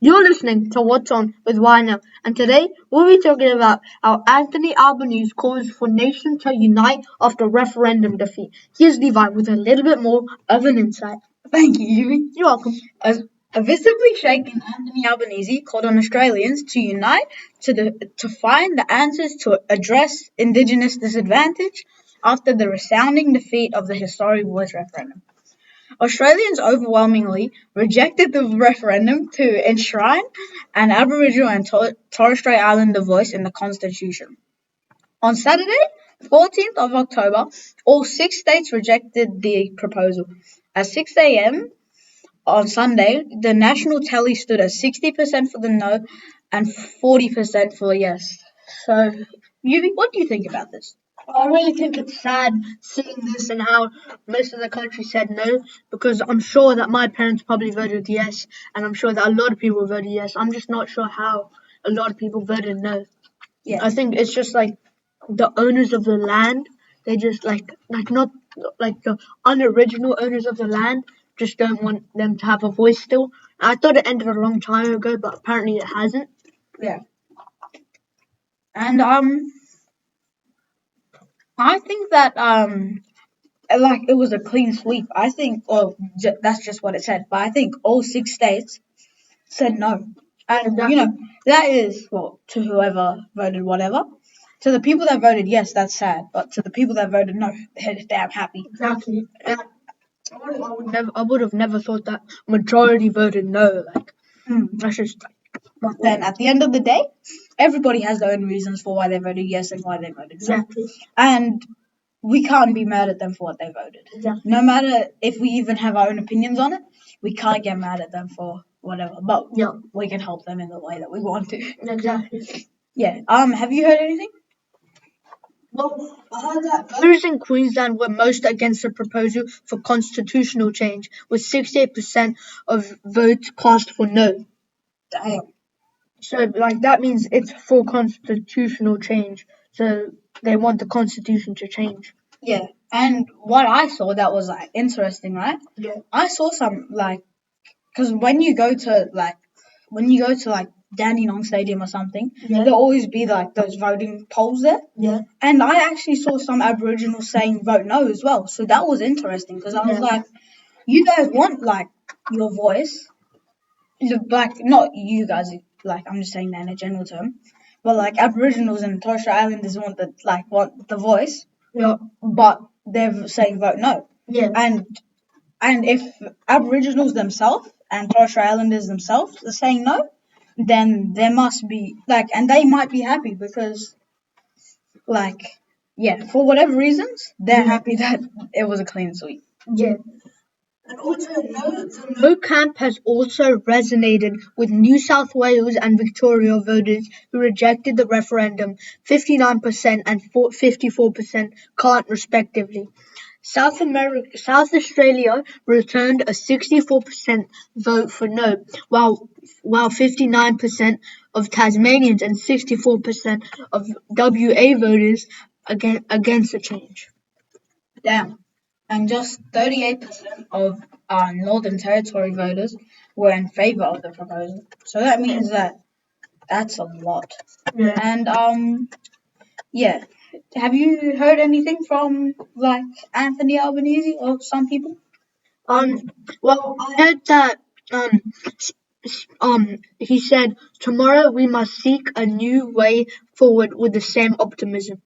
You're listening to What's On with Y&L, and today we'll be talking about how Anthony Albanese calls for nations to unite after referendum defeat. Here's Levi with a little bit more of an insight. Thank you, Yuvi. You're welcome. A visibly shaken Anthony Albanese called on Australians to unite to find the answers to address Indigenous disadvantage after the resounding defeat of the historic voice referendum. Australians overwhelmingly rejected the referendum to enshrine an Aboriginal and Torres Strait Islander voice in the Constitution. On Saturday, 14th of October, all 6 states rejected the proposal. At 6 a.m. on Sunday, the national tally stood at 60% for the no and 40% for yes. So, Yuvi, what do you think about this? I really think it's sad seeing this and how most of the country said no, because I'm sure that my parents probably voted yes, and I'm sure that a lot of people voted yes. I'm just not sure how a lot of people voted no. Yeah. I think it's just like the owners of the land, they just not like the unoriginal owners of the land just don't want them to have a voice still. I thought it ended a long time ago, but apparently it hasn't. Yeah. And I think that it was a clean sweep. I think, that's just what it said. But I think all 6 states said no, and that is to whoever voted whatever. To the people that voted yes, that's sad. But to the people that voted no, they're damn happy. Exactly. I would have never thought that majority voted no. That's just. But then at the end of the day, everybody has their own reasons for why they voted yes and why they voted no. Exactly. And we can't be mad at them for what they voted. Exactly. No matter if we even have our own opinions on it, we can't get mad at them for whatever. But we can help them in the way that we want to. Exactly. Yeah. Have you heard anything? Well, I heard that voters in Queensland were most against the proposal for constitutional change, with 68% of votes cast for no. Damn. So, that means it's for constitutional change. So, they want the constitution to change. Yeah. And what I saw that was, interesting, right? Yeah. I saw some, because when you go to, Dandenong Stadium or something, there'll always be, those voting polls there. Yeah. And I actually saw some Aboriginals saying vote no as well. So that was interesting, because I was like, you guys want, your voice. Not you guys, I'm just saying that in a general term. But, Aboriginals and Torres Strait Islanders want the voice. Yeah. But they're saying vote no. Yeah. And if Aboriginals themselves and Torres Strait Islanders themselves are saying no, then there must be, and they might be happy because, for whatever reasons, they're happy that it was a clean sweep. Yeah. And also, the no camp has also resonated with New South Wales and Victoria voters who rejected the referendum, 59% and 54% can't respectively. South Australia returned a 64% vote for no, while 59% of Tasmanians and 64% of WA voters against the change. Damn. And just 38% of Northern Territory voters were in favour of the proposal. So that means that's a lot. Yeah. And have you heard anything from Anthony Albanese or some people? Well, I heard that he said tomorrow we must seek a new way forward with the same optimism.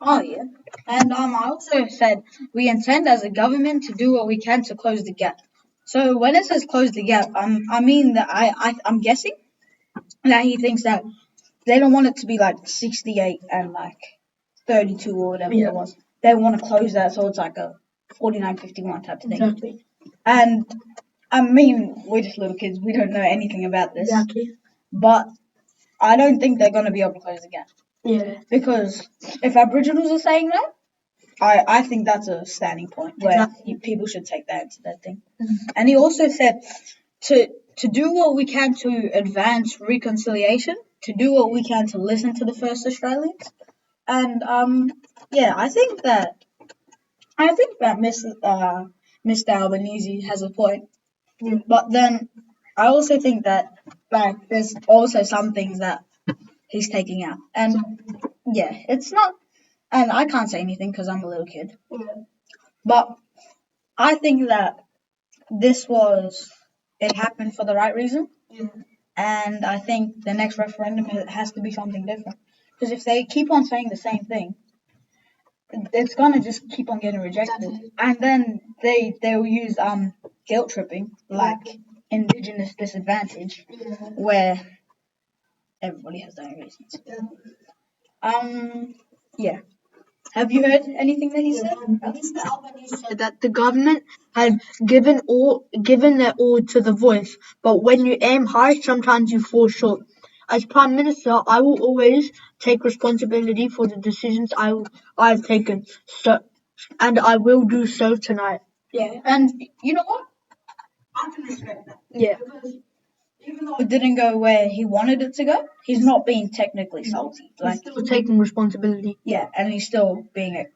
Oh yeah. And I also said we intend as a government to do what we can to close the gap. So when it says close the gap, I mean that I'm guessing that he thinks that they don't want it to be 68 and 32 or whatever it was. They want to close that so it's a 49-51 type of thing. Exactly. And I mean, we're just little kids. We don't know anything about this. Exactly. But I don't think they're going to be able to close the gap. Yeah. Because if Aboriginals are saying no, I think that's a standing point where people should take that into their thing. Mm-hmm. And he also said to do what we can to advance reconciliation, to do what we can to listen to the First Australians. And I think that Mr. Albanese has a point. Yeah. But then I also think that like there's also some things that he's taking out, and yeah, it's not. And I can't say anything because I'm a little kid, but I think that it happened for the right reason. And I think the next referendum has to be something different. Because if they keep on saying the same thing, it's gonna just keep on getting rejected. And then they'll use guilt tripping, like indigenous disadvantage, where everybody has their own reasons. Yeah. Have you heard anything that he said? Mr. Albanese said that the government had given their all to the voice, but when you aim high, sometimes you fall short. As Prime Minister, I will always take responsibility for the decisions I've taken, and I will do so tonight. Yeah, and you know what? I can respect that. Yeah. Because even though it didn't go where he wanted it to go, he's not being technically salty. Like, he's still taking responsibility. Yeah, and he's still being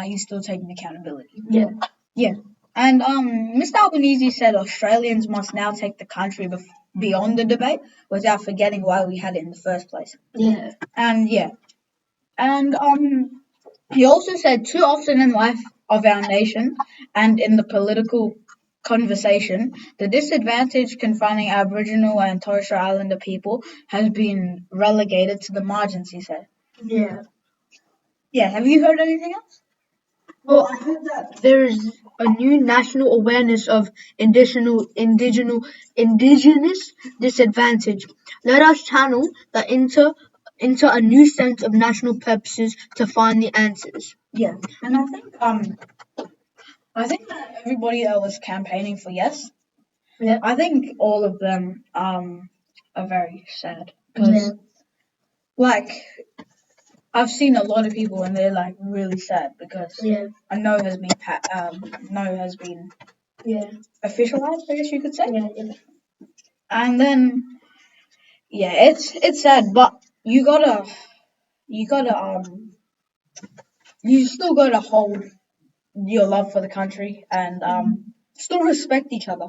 he's still taking accountability. Yeah. Yeah. And Mr. Albanese said Australians must now take the country beyond the debate without forgetting why we had it in the first place. Yeah. And yeah. And he also said too often in life of our nation and in the political conversation, the disadvantage confronting Aboriginal and Torres Strait Islander people has been relegated to the margins, he said. Yeah. Yeah, have you heard anything else? Well, I heard that there is a new national awareness of indigenous disadvantage. Let us channel that into a new sense of national purposes to find the answers. Yeah, and I think that everybody that was campaigning for yes, Yeah. I think all of them are very sad because like I've seen a lot of people and they're like really sad because a no has been officialized, I guess you could say. Yeah. And then it's sad, but you still gotta hold your love for the country and still respect each other.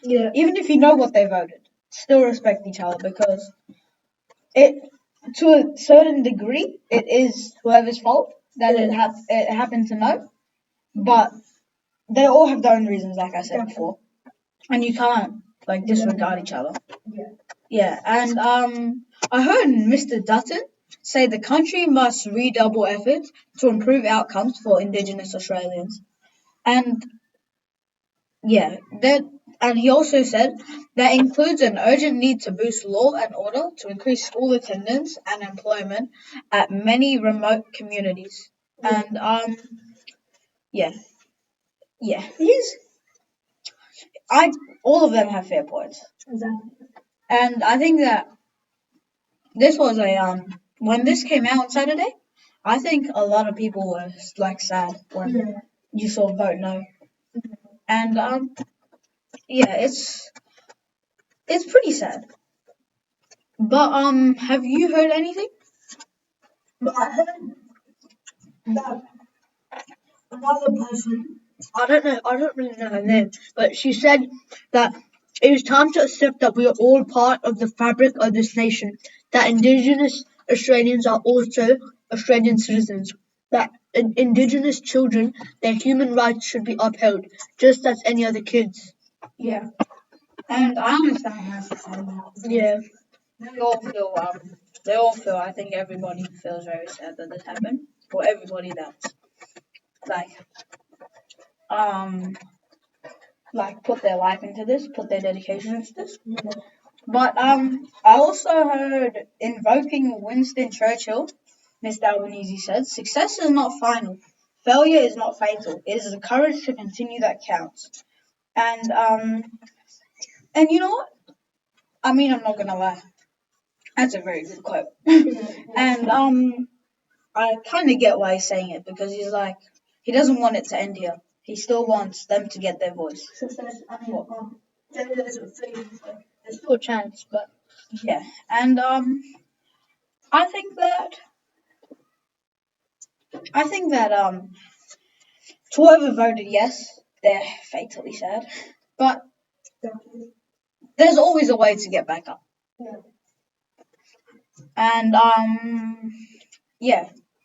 Yeah. Even if you know what they voted, still respect each other because it to a certain degree it is whoever's fault that it happened to know, but they all have their own reasons, like I said before, and you can't like disregard each other. Yeah, and I heard Mr. Dutton say the country must redouble efforts to improve outcomes for Indigenous Australians, and yeah, and he also said that includes an urgent need to boost law and order to increase school attendance and employment at many remote communities. And yeah, all of them have fair points. Exactly. And I think that this was when this came out on Saturday, I think a lot of people were like sad when you saw vote no. And it's pretty sad. But have you heard anything? But I heard that another person, I don't really know her name, but she said that it is time to accept that we are all part of the fabric of this nation, that Indigenous Australians are also Australian citizens, that Indigenous children, their human rights should be upheld, just as any other kids. Yeah. And I understand how she said that. Yeah. They all feel, I think everybody feels very sad that this happened. For everybody that's put their life into this, put their dedication into this. But I also heard invoking Winston Churchill, Mr. Albanese said, success is not final. Failure is not fatal. It is the courage to continue that counts. And you know what? I mean, I'm not gonna lie. That's a very good quote. And I kind of get why he's saying it because he's like, he doesn't want it to end here. He still wants them to get their voice. There's still a chance, but yeah. And I think that whoever voted yes, they're fatally sad. But there's always a way to get back up. And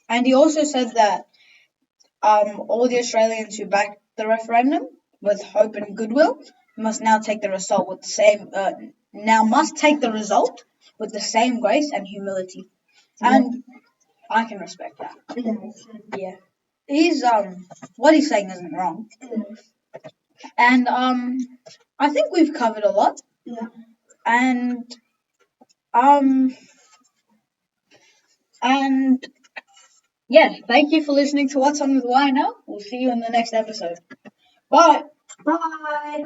and he also said that all the Australians who backed the referendum with hope and goodwill must now take the result with the same grace and humility, and I can respect that. Yeah, he's what he's saying isn't wrong, and I think we've covered a lot, and um and yeah, thank you for listening to What's On With Y&L. We'll see you in the next episode. Bye. Bye.